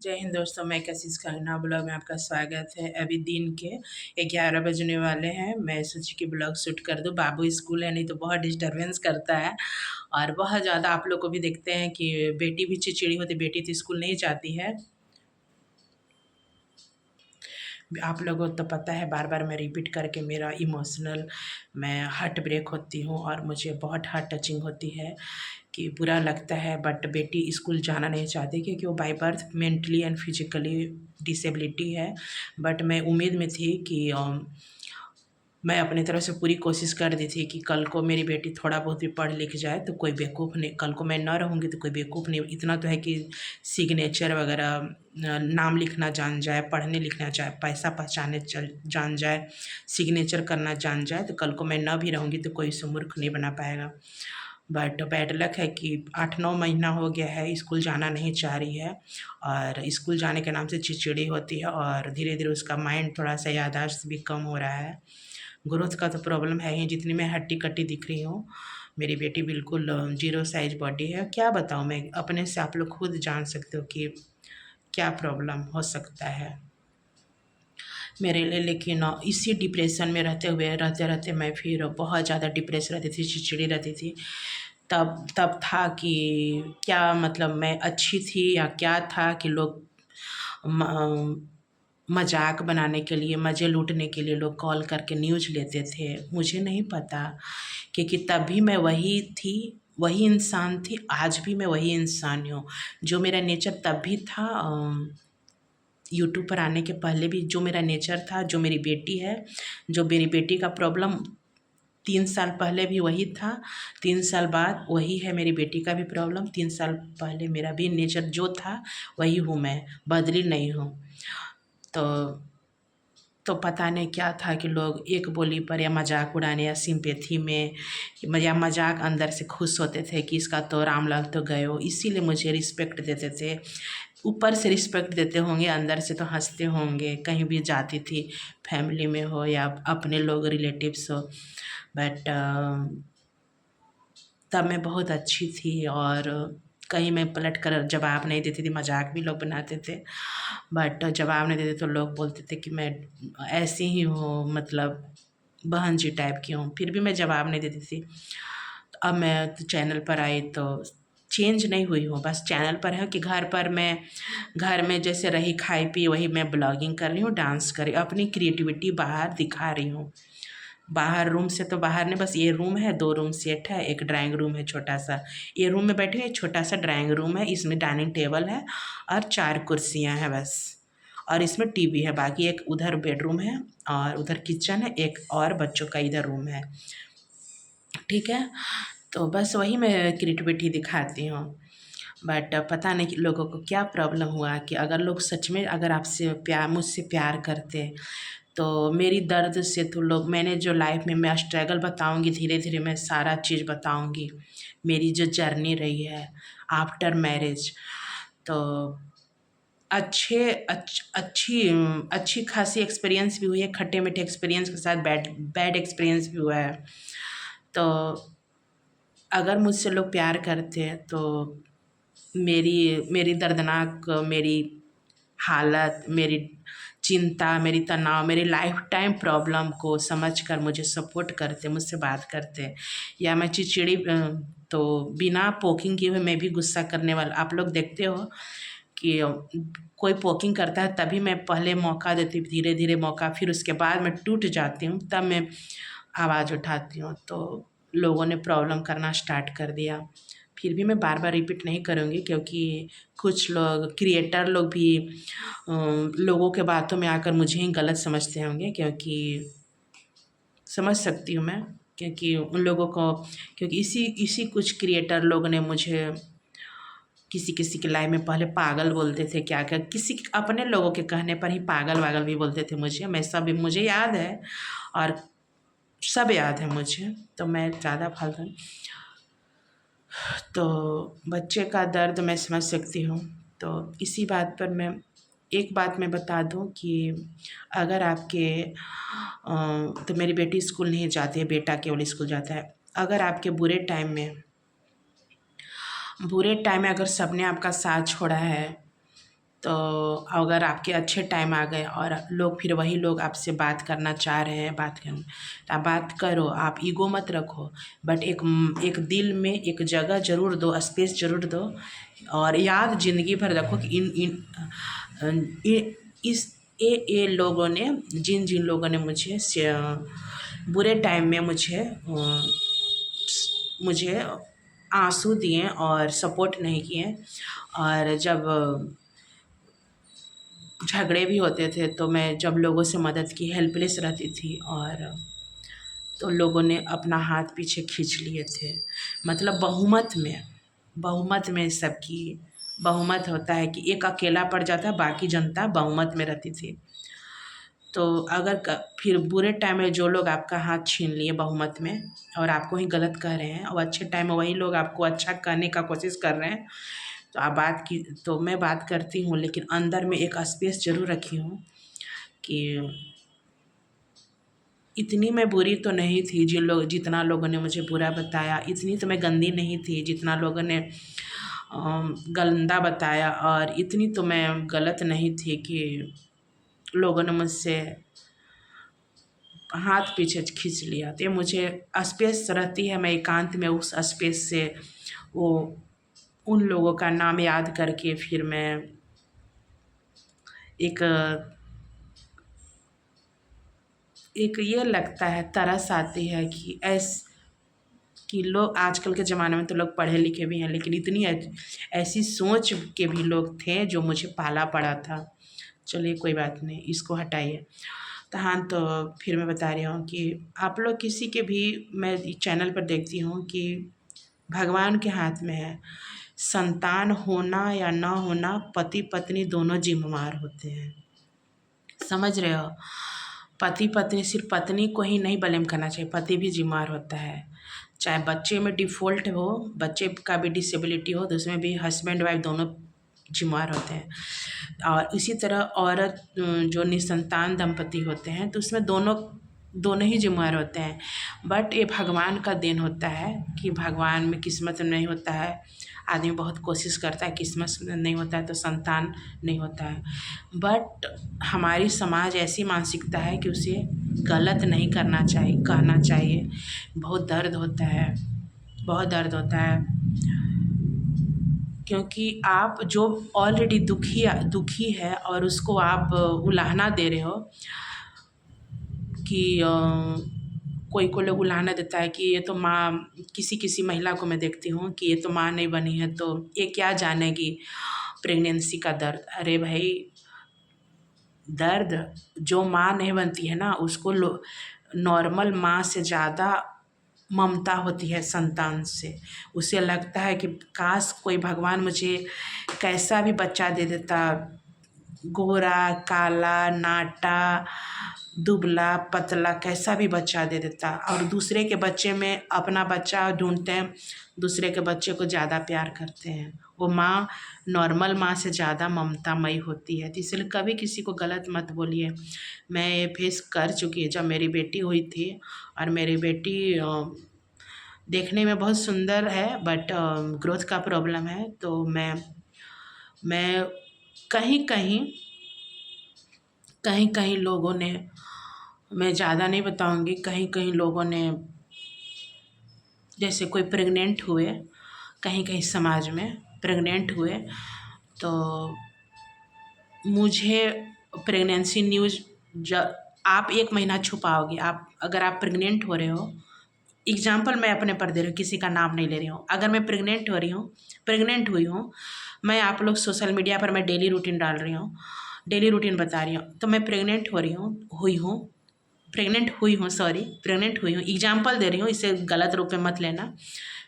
जय हिंद दोस्तों, मैं कशिश खन्ना ब्लॉग में आपका स्वागत है। अभी दिन के 11 बजने वाले हैं। मैं सोची कि ब्लॉग शूट कर दूं। बाबू स्कूल है, नहीं तो बहुत डिस्टरबेंस करता है और बहुत ज़्यादा। आप लोग को भी देखते हैं कि बेटी भी चिड़चिड़ी होती। बेटी तो स्कूल नहीं जाती है। आप लोगों को तो पता है, बार बार मैं रिपीट करके मेरा इमोशनल मैं हार्ट ब्रेक होती हूँ और मुझे बहुत हार्ट टचिंग होती है कि बुरा लगता है। बट बेटी स्कूल जाना नहीं चाहती क्योंकि वो by birth mentally and physically disability है। बट मैं उम्मीद में थी कि मैं अपनी तरफ से पूरी कोशिश कर दी थी कि कल को मेरी बेटी थोड़ा बहुत भी पढ़ लिख जाए तो कोई बेवकूफ़ नहीं, कल को मैं ना रहूँगी तो कोई बेवकूफ़ नहीं। इतना तो है कि सिग्नेचर वगैरह नाम लिखना जान जाए, पढ़ने लिखना जाए, पैसा पहचाने चल जान जाए, सिग्नेचर करना जान जाए, तो कल को मैं ना भी रहूँगी तो कोई उसे मूर्ख नहीं बना पाएगा। बट बैड लक है कि 8-9 महीना हो गया है, स्कूल जाना नहीं चाह रही है और स्कूल जाने के नाम से चिड़चिड़ी होती है और धीरे धीरे उसका माइंड थोड़ा सा याददाश्त भी कम हो रहा है। ग्रोथ का तो प्रॉब्लम है ही। जितनी मैं हट्टी-कट्टी दिख रही हूँ, मेरी बेटी बिल्कुल ज़ीरो साइज़ बॉडी है। क्या बताऊँ मैं, अपने से आप लोग खुद जान सकते हो कि क्या प्रॉब्लम हो सकता है मेरे लिए। लेकिन इसी डिप्रेशन में रहते-रहते मैं फिर बहुत ज़्यादा डिप्रेस रहती थी, चिड़चिड़ी रहती थी। तब तब था कि क्या मतलब मैं अच्छी थी या क्या था कि लोग म मज़ाक बनाने के लिए, मज़े लूटने के लिए लोग कॉल करके न्यूज़ लेते थे। मुझे नहीं पता, क्योंकि तब भी मैं वही थी, वही इंसान थी, आज भी मैं वही इंसान हूँ। जो मेरा नेचर तब भी था, यूट्यूब पर आने के पहले भी जो मेरा नेचर था, जो मेरी बेटी है, जो मेरी बेटी का प्रॉब्लम 3 साल पहले भी वही था, 3 साल बाद वही है मेरी बेटी का भी प्रॉब्लम। 3 साल पहले मेरा भी नेचर जो था वही हूँ मैं, बदली नहीं हूँ। तो पता नहीं क्या था कि लोग एक बोली पर या मज़ाक उड़ाने या सिंपैथी में या मज़ाक अंदर से खुश होते थे कि इसका तो राम लाल तो गए हो, इसीलिए मुझे रिस्पेक्ट देते थे। ऊपर से रिस्पेक्ट देते होंगे, अंदर से तो हँसते होंगे। कहीं भी जाती थी, फैमिली में हो या अपने लोग रिलेटिव्स हो। बट तब मैं बहुत अच्छी थी और कहीं मैं पलट कर जवाब नहीं देती थी। मज़ाक भी लोग बनाते थे, बट जवाब नहीं देते तो लोग बोलते थे कि मैं ऐसी ही हूँ, मतलब बहन जी टाइप की हूँ। फिर भी मैं जवाब नहीं देती थी। अब मैं तो चैनल पर आई तो चेंज नहीं हुई हूँ, बस चैनल पर है कि घर में जैसे रही खाई पी वही मैं ब्लॉगिंग कर रही हूँ, डांस कर रही हूँ, अपनी क्रिएटिविटी बाहर दिखा रही हूँ। बाहर रूम से तो बाहर नहीं, बस ये रूम है, 2 रूम सेट है, एक ड्राइंग रूम है छोटा-सा। ये रूम में बैठी हूँ, एक छोटा-सा ड्राइंग रूम है, इसमें डाइनिंग टेबल है और 4 कुर्सियाँ हैं बस। और इसमें टीवी है, बाकी एक उधर बेडरूम है और उधर किचन है, एक और बच्चों का इधर रूम है। ठीक है? तो बस वही मैं क्रिएटिविटी दिखाती हूँ। बट पता नहीं कि लोगों को क्या प्रॉब्लम हुआ कि अगर लोग सच में अगर आपसे मुझसे प्यार करते, तो मेरी दर्द से तो लोग, मैंने जो लाइफ में मैं स्ट्रगल बताऊँगी, धीरे-धीरे मैं सारा चीज़ बताऊँगी, मेरी जो जर्नी रही है आफ्टर मैरिज। तो अच्छी खासी एक्सपीरियंस भी हुई है, खट्टे-मीठे एक्सपीरियंस के साथ बैड बैड एक्सपीरियंस भी हुआ है। तो अगर मुझसे लोग प्यार करते हैं तो मेरी मेरी दर्दनाक मेरी हालत, मेरी चिंता, मेरी तनाव, मेरी लाइफ़ टाइम प्रॉब्लम को समझकर मुझे सपोर्ट करते, मुझसे बात करते। या मैं चिड़चिड़ी तो बिना पोकिंग किए हुए मैं भी गुस्सा करने वाला, आप लोग देखते हो कि कोई पोकिंग करता है तभी मैं पहले मौका देती हूँ, धीरे-धीरे मौका, फिर उसके बाद मैं टूट जाती हूँ, तब मैं आवाज़ उठाती हूँ। तो लोगों ने प्रॉब्लम करना स्टार्ट कर दिया। फिर भी मैं बार-बार रिपीट नहीं करूँगी क्योंकि कुछ लोग क्रिएटर लोग भी लोगों के बातों में आकर मुझे ही गलत समझते होंगे, क्योंकि समझ सकती हूँ मैं, क्योंकि उन लोगों को, क्योंकि इसी इसी कुछ क्रिएटर लोग ने मुझे किसी-किसी की लाइफ़ में पहले पागल बोलते थे, क्या-क्या, किसी अपने लोगों के कहने पर ही पागल-वागल भी बोलते थे मुझे। मैं सब मुझे याद है और सब याद है मुझे, तो मैं ज़्यादा फालतू तो बच्चे का दर्द मैं समझ सकती हूँ। तो इसी बात पर मैं एक बात मैं बता दूँ कि अगर आपके तो मेरी बेटी स्कूल नहीं जाती है, बेटा केवल स्कूल जाता है। अगर आपके बुरे टाइम में अगर सबने आपका साथ छोड़ा है, तो अगर आपके अच्छे टाइम आ गए और लोग फिर वही लोग आपसे बात करना चाह रहे हैं, बात करना, तो आप बात करो, आप ईगो मत रखो, बट एक दिल में एक जगह ज़रूर दो, स्पेस ज़रूर दो, और याद ज़िंदगी भर रखो कि इन इन इस ये लोगों ने, जिन जिन लोगों ने मुझे बुरे टाइम में मुझे आंसू दिए और सपोर्ट नहीं किए, और जब झगड़े भी होते थे तो मैं जब लोगों से मदद की, हेल्पलेस रहती थी, और तो लोगों ने अपना हाथ पीछे खींच लिए थे। मतलब बहुमत में सबकी बहुमत होता है कि एक अकेला पड़ जाता है, बाकी जनता बहुमत में रहती थी। तो अगर फिर बुरे टाइम में जो लोग आपका हाथ छीन लिए बहुमत में और आपको ही गलत कह रहे हैं, और अच्छे टाइम में वही लोग आपको अच्छा कहने का कोशिश कर रहे हैं, तो आप बात की, तो मैं बात करती हूँ, लेकिन अंदर में एक स्पेस ज़रूर रखी हूँ कि इतनी मैं बुरी तो नहीं थी, जितना लोगों ने मुझे बुरा बताया, इतनी तो मैं गंदी नहीं थी जितना लोगों ने गंदा बताया, और इतनी तो मैं गलत नहीं थी कि लोगों ने मुझसे हाथ पीछे खींच लिया। तो ये मुझे स्पेस रहती है, मैं एकांत में उस स्पेस से वो उन लोगों का नाम याद करके फिर मैं एक एक ये लगता है, तरस आती है कि लोग आजकल के ज़माने में तो लोग पढ़े लिखे भी हैं, लेकिन इतनी ऐसी सोच के भी लोग थे जो मुझे पाला पड़ा था। चलिए कोई बात नहीं, इसको हटाइए। तो हाँ, तो फिर मैं बता रही हूँ कि आप लोग किसी के भी, मैं चैनल पर देखती हूँ कि भगवान के हाथ में है, संतान होना या ना होना पति पत्नी दोनों जिम्मेवार होते हैं, समझ रहे हो? पति पत्नी, सिर्फ पत्नी को ही नहीं ब्लेम करना चाहिए, पति भी जिम्मेवार होता है। चाहे बच्चे में डिफ़ॉल्ट हो, बच्चे का भी डिसेबिलिटी हो, तो उसमें भी हस्बैंड वाइफ दोनों जिम्मेवार होते हैं। और इसी तरह औरत जो निसंतान दंपति होते हैं, तो उसमें दोनों दोनों ही जिम्मेवार होते हैं। बट ये भगवान का देन होता है कि भगवान में किस्मत में नहीं होता है, आदमी बहुत कोशिश करता है, किस्मत में नहीं होता है तो संतान नहीं होता है। बट हमारी समाज ऐसी मानसिकता है कि उसे गलत नहीं करना चाहिए, कहना चाहिए। बहुत दर्द होता है, बहुत दर्द होता है, क्योंकि आप जो ऑलरेडी दुखी है और उसको आप उलाहना दे रहे हो कि कोई को लोग उलाहना देता है कि ये तो माँ, किसी महिला को मैं देखती हूँ कि ये तो माँ नहीं बनी है तो ये क्या जानेगी प्रेगनेंसी का दर्द। अरे भाई, दर्द जो माँ नहीं बनती है ना, उसको नॉर्मल माँ से ज़्यादा ममता होती है संतान से। उसे लगता है कि काश कोई भगवान मुझे कैसा भी बच्चा दे देता, गोरा काला नाटा दुबला पतला, कैसा भी बच्चा दे देता। और दूसरे के बच्चे में अपना बच्चा ढूंढते हैं, दूसरे के बच्चे को ज़्यादा प्यार करते हैं। वो माँ नॉर्मल माँ से ज़्यादा ममतामयी होती है। तो इसलिए कभी किसी को गलत मत बोलिए। मैं ये फेस कर चुकी है। जब मेरी बेटी हुई थी, और मेरी बेटी देखने में बहुत सुंदर है, बट ग्रोथ का प्रॉब्लम है, तो मैं कहीं कहीं कहीं कहीं लोगों ने, मैं ज़्यादा नहीं बताऊंगी, कहीं कहीं लोगों ने, जैसे कोई प्रेग्नेंट हुए, कहीं कहीं समाज में प्रेग्नेंट हुए, तो मुझे प्रेगनेंसी न्यूज़, आप 1 महीना छुपाओगे, आप अगर आप प्रेग्नेंट हो रहे हो, एग्जाम्पल मैं अपने पर दे रही हूँ, किसी का नाम नहीं ले रही हूँ, अगर मैं प्रेग्नेंट हुई हूँ, मैं आप लोग सोशल मीडिया पर मैं डेली रूटीन डाल रही हूँ, डेली रूटीन बता रही हूँ, तो मैं प्रेग्नेंट प्रेग्नेंट हुई हूँ, एग्जाम्पल दे रही हूँ, इसे गलत रूप में मत लेना।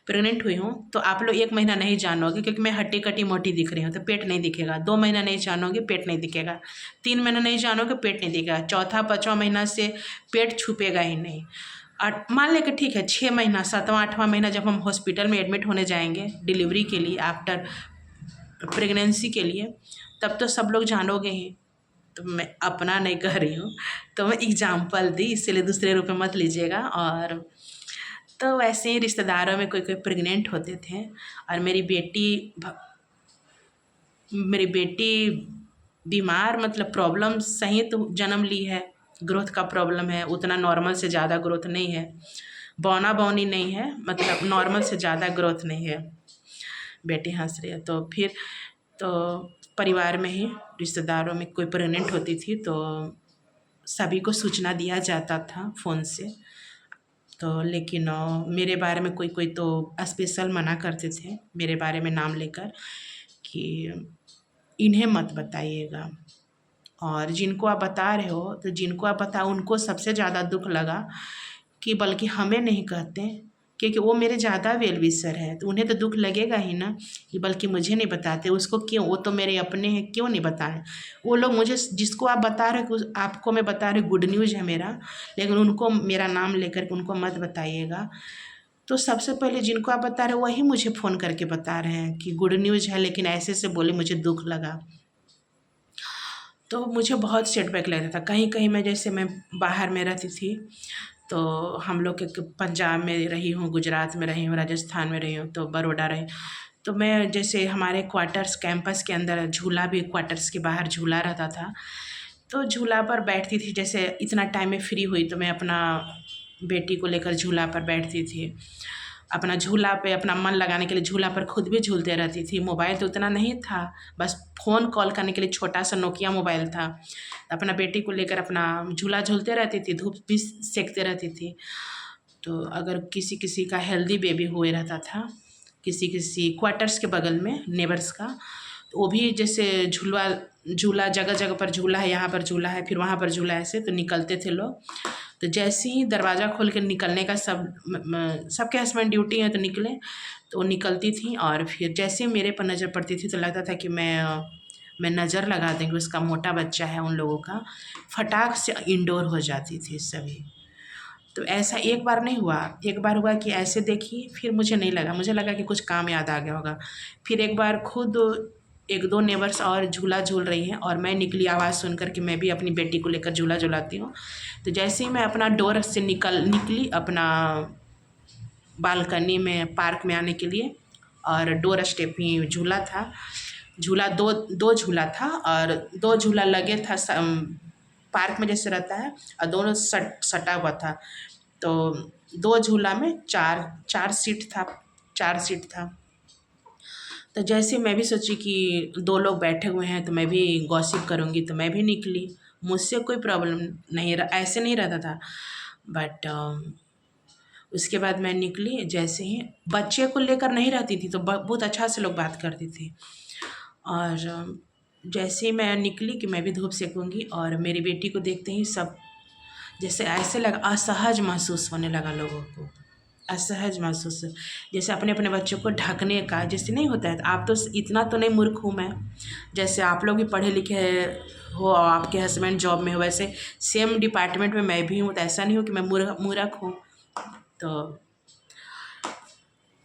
प्रेग्नेंट हुई हूँ तो आप लोग 1 महीना नहीं जानोगे, क्योंकि मैं हट्टी कट्टी मोटी दिख रही हूँ तो पेट नहीं दिखेगा। 2 महीना नहीं जानोगे, पेट नहीं दिखेगा। 3 महीना नहीं जानोगे, पेट नहीं दिखेगा। चौथा 5वां महीना से पेट छुपेगा ही नहीं। और मान लें कि ठीक है, 6 महीना 7वां 8वां महीना जब हम हॉस्पिटल में एडमिट होने जाएंगे डिलीवरी के लिए, आफ्टर प्रेगनेंसी के लिए, तब तो सब लोग जानोगे ही। तो मैं अपना नहीं कह रही हूँ, तो मैं एग्जाम्पल दी, इसलिए दूसरे रूप में मत लीजिएगा। और तो वैसे ही रिश्तेदारों में कोई कोई प्रेग्नेंट होते थे, और मेरी बेटी बीमार मतलब प्रॉब्लम सही तो जन्म ली है, ग्रोथ का प्रॉब्लम है, उतना नॉर्मल से ज़्यादा ग्रोथ नहीं है, बौना बौनी नहीं है, मतलब नॉर्मल से ज़्यादा ग्रोथ नहीं है। बेटी हंस रही है। तो फिर तो परिवार में ही रिश्तेदारों में कोई प्रेग्नेंट होती थी तो सभी को सूचना दिया जाता था फ़ोन से। तो लेकिन मेरे बारे में कोई कोई तो स्पेशल मना करते थे मेरे बारे में नाम लेकर कि इन्हें मत बताइएगा। और जिनको आप बता रहे हो तो जिनको आप बता उनको सबसे ज़्यादा दुख लगा कि बल्कि हमें नहीं कहते, क्योंकि वो मेरे ज़्यादा वेल विशर है तो उन्हें तो दुख लगेगा ही ना कि बल्कि मुझे नहीं बताते, उसको क्यों, वो तो मेरे अपने हैं, क्यों नहीं बताएं। वो लोग मुझे जिसको आप बता रहे हो आपको मैं बता रही गुड न्यूज़ है मेरा, लेकिन उनको मेरा नाम लेकर के उनको मत बताइएगा। तो सबसे पहले जिनको आप बता रहे हो वही मुझे फ़ोन करके बता रहे हैं कि गुड न्यूज़ है, लेकिन ऐसे से बोले मुझे दुख लगा। तो मुझे बहुत सेटबैक लगता था। कहीं कहीं मैं जैसे मैं बाहर में रहती थी तो हम लोग के पंजाब में रही हूँ, गुजरात में रही हूँ, राजस्थान में रही हूँ, तो बड़ौदा रही। तो मैं जैसे हमारे क्वार्टर्स कैंपस के अंदर झूला भी क्वार्टर्स के बाहर झूला रहता था, तो झूला पर बैठती थी। जैसे इतना टाइम में फ्री हुई तो मैं अपना बेटी को लेकर झूला पर बैठती थी। अपना झूला पे अपना मन लगाने के लिए झूला पर खुद भी झूलते रहती थी। मोबाइल तो उतना नहीं था, बस फ़ोन कॉल करने के लिए छोटा सा नोकिया मोबाइल था। अपना बेटी को लेकर अपना झूला झूलते रहती थी, धूप भी सेकते रहती थी। तो अगर किसी किसी का हेल्दी बेबी हुए रहता था, किसी किसी क्वार्टर्स के बगल में नेबर्स का, तो वो भी जैसे झूला झूला जगह जगह पर झूला है, यहाँ पर झूला है, फिर वहाँ पर झूला है, ऐसे तो निकलते थे लोग। तो जैसे ही दरवाज़ा खोल के निकलने का सबके हस्बैंड ड्यूटी है तो निकले, तो वो निकलती थी और फिर जैसे ही मेरे पर नज़र पड़ती थी तो लगता था कि मैं नज़र लगा देंगे, उसका मोटा बच्चा है उन लोगों का, फटाक से इंडोर हो जाती थी सभी। तो ऐसा एक बार नहीं हुआ, एक बार हुआ कि ऐसे देखी, फिर मुझे नहीं लगा, मुझे लगा कि कुछ काम याद आ गया होगा। फिर एक बार खुद एक दो नेबर्स और झूला झूल रही हैं और मैं निकली आवाज़ सुनकर कि मैं भी अपनी बेटी को लेकर झूला झुलाती हूँ। तो जैसे ही मैं अपना डोर से निकली अपना बालकनी में पार्क में आने के लिए, और डोर स्टेप ही झूला था, झूला दो दो झूला था और दो झूला लगे था पार्क में जैसे रहता है, और दोनों सटा हुआ था। तो दो झूला में चार चार सीट था, चार सीट था। तो जैसे मैं भी सोची कि दो लोग बैठे हुए हैं तो मैं भी गॉसिप करूँगी, तो मैं भी निकली। मुझसे कोई प्रॉब्लम नहीं ऐसे नहीं रहता था। बट उसके बाद मैं निकली, जैसे ही बच्चे को लेकर नहीं रहती थी तो बहुत अच्छा से लोग बात करती थी। और जैसे ही मैं निकली कि मैं भी धूप सेकूँगी, और मेरी बेटी को देखते ही सब जैसे ऐसे लगा, असहज महसूस होने लगा लोगों को, असहज महसूस, जैसे अपने अपने बच्चों को ढकने का जैसे नहीं होता है। तो आप तो इतना तो नहीं मूर्ख हूँ मैं, जैसे आप लोग भी पढ़े लिखे हो और आपके हस्बैंड जॉब में हो, वैसे सेम डिपार्टमेंट में मैं भी हूँ, तो ऐसा नहीं हो कि मैं मूर्ख हूँ।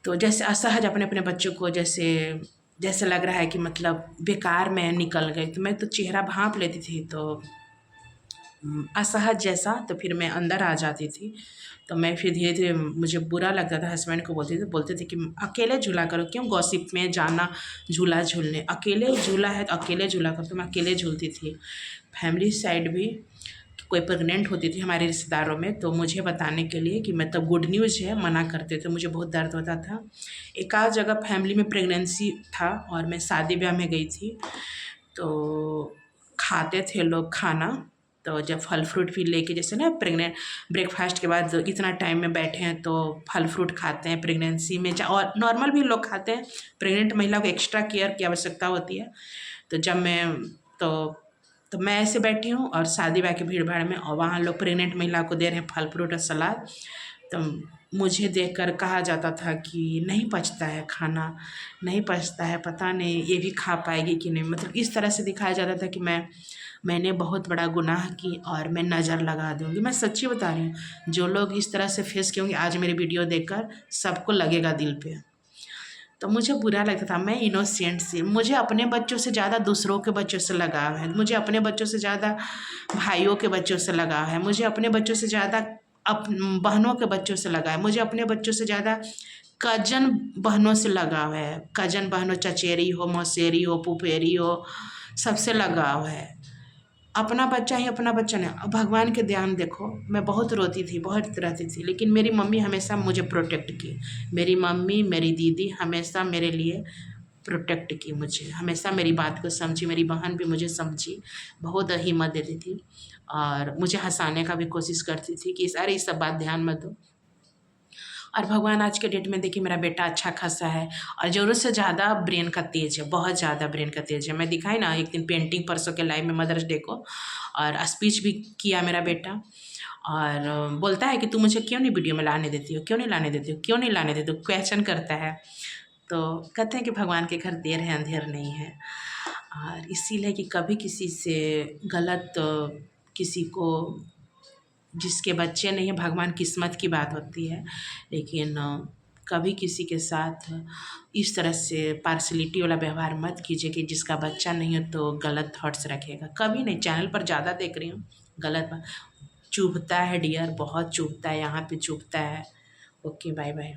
तो जैसे असहज अपने अपने बच्चों को जैसे लग रहा है कि मतलब बेकार में निकल गई, तो मैं तो चेहरा भांप लेती थी, तो असहज जैसा। तो फिर मैं अंदर आ जाती थी। तो मैं फिर धीरे धीरे मुझे बुरा लगता था, हस्बैंड को बोलते थे कि अकेले झूला करो, क्यों गॉसिप में जाना झूला झूलने, अकेले झूला है तो अकेले झूला करो। तो मैं अकेले झूलती थी। फैमिली साइड भी कोई प्रेग्नेंट होती थी हमारे रिश्तेदारों में तो मुझे बताने के लिए कि मतलब गुड न्यूज़ है, मना करते थे, मुझे बहुत दर्द होता था। एक आध जगह फैमिली में प्रेगनेंसी था और मैं शादी ब्याह में गई थी, तो खाते थे लोग खाना। तो जब फल फ्रूट भी लेके, जैसे ना प्रेग्नेंट ब्रेकफास्ट के बाद इतना टाइम में बैठे हैं तो फल फ्रूट खाते हैं प्रेगनेंसी में, और नॉर्मल भी लोग खाते हैं। प्रेग्नेंट महिला को एक्स्ट्रा केयर की आवश्यकता होती है। तो जब मैं तो मैं ऐसे बैठी हूँ और शादी ब्याह की भीड़ भाड़ में, और वहाँ लोग प्रेग्नेंट महिला को दे रहे हैं फल फ्रूट और सलाद। तो मुझे देखकर कहा जाता था कि नहीं पचता है खाना, नहीं पचता है, पता नहीं ये भी खा पाएगी कि नहीं। मतलब इस तरह से दिखाया जाता था कि मैंने बहुत बड़ा गुनाह की और मैं नज़र लगा दूँगी। मैं सच्ची बता रही हूँ, जो लोग इस तरह से फेस किए होंगे आज मेरी वीडियो देखकर, सबको लगेगा दिल पे। तो मुझे बुरा लगता था। मैं इनोसेंट सी, मुझे अपने बच्चों से ज़्यादा दूसरों के बच्चों से लगाव है, मुझे अपने बच्चों से ज़्यादा भाइयों के बच्चों से लगाव है, मुझे अपने बच्चों से ज़्यादा बहनों के बच्चों से लगाव है, मुझे अपने बच्चों से ज़्यादा कजन बहनों से लगाव है। कजन बहनों, चचेरी हो, मौसेरी हो, पुपेरी हो, सबसे लगाव है। अपना बच्चा ही अपना बच्चा नहीं। अब भगवान के ध्यान देखो, मैं बहुत रोती थी, बहुत रहती थी, लेकिन मेरी मम्मी हमेशा मुझे प्रोटेक्ट की। मेरी मम्मी, मेरी दीदी हमेशा मेरे लिए प्रोटेक्ट की मुझे, हमेशा मेरी बात को समझी। मेरी बहन भी मुझे समझी, बहुत हिम्मत देती थी और मुझे हँसाने का भी कोशिश करती थी कि अरे ये सब बात ध्यान मत दो। और भगवान आज के डेट में देखिए मेरा बेटा अच्छा खासा है और ज़रूरत से ज़्यादा ब्रेन का तेज़ है, बहुत ज़्यादा ब्रेन का तेज़ है। मैं दिखाई ना एक दिन पेंटिंग परसों के लाइव में मदर्स डे को, और स्पीच भी किया मेरा बेटा। और बोलता है कि तू मुझे क्यों नहीं वीडियो में लाने देती हो, क्यों नहीं लाने देती हो, क्यों नहीं लाने देती हो, क्वेश्चन करता है। तो कहते हैं कि भगवान के घर देर है अंधेर नहीं है। और इसीलिए कि कभी किसी से गलत किसी को, जिसके बच्चे नहीं हैं, भगवान किस्मत की बात होती है, लेकिन कभी किसी के साथ इस तरह से पार्शलिटी वाला व्यवहार मत कीजिए कि जिसका बच्चा नहीं हो तो गलत थॉट्स रखेगा। कभी नहीं। चैनल पर ज़्यादा देख रही हूँ गलत बात। चुभता है डियर, बहुत चुभता है, यहाँ पे चुभता है। Okay, bye bye.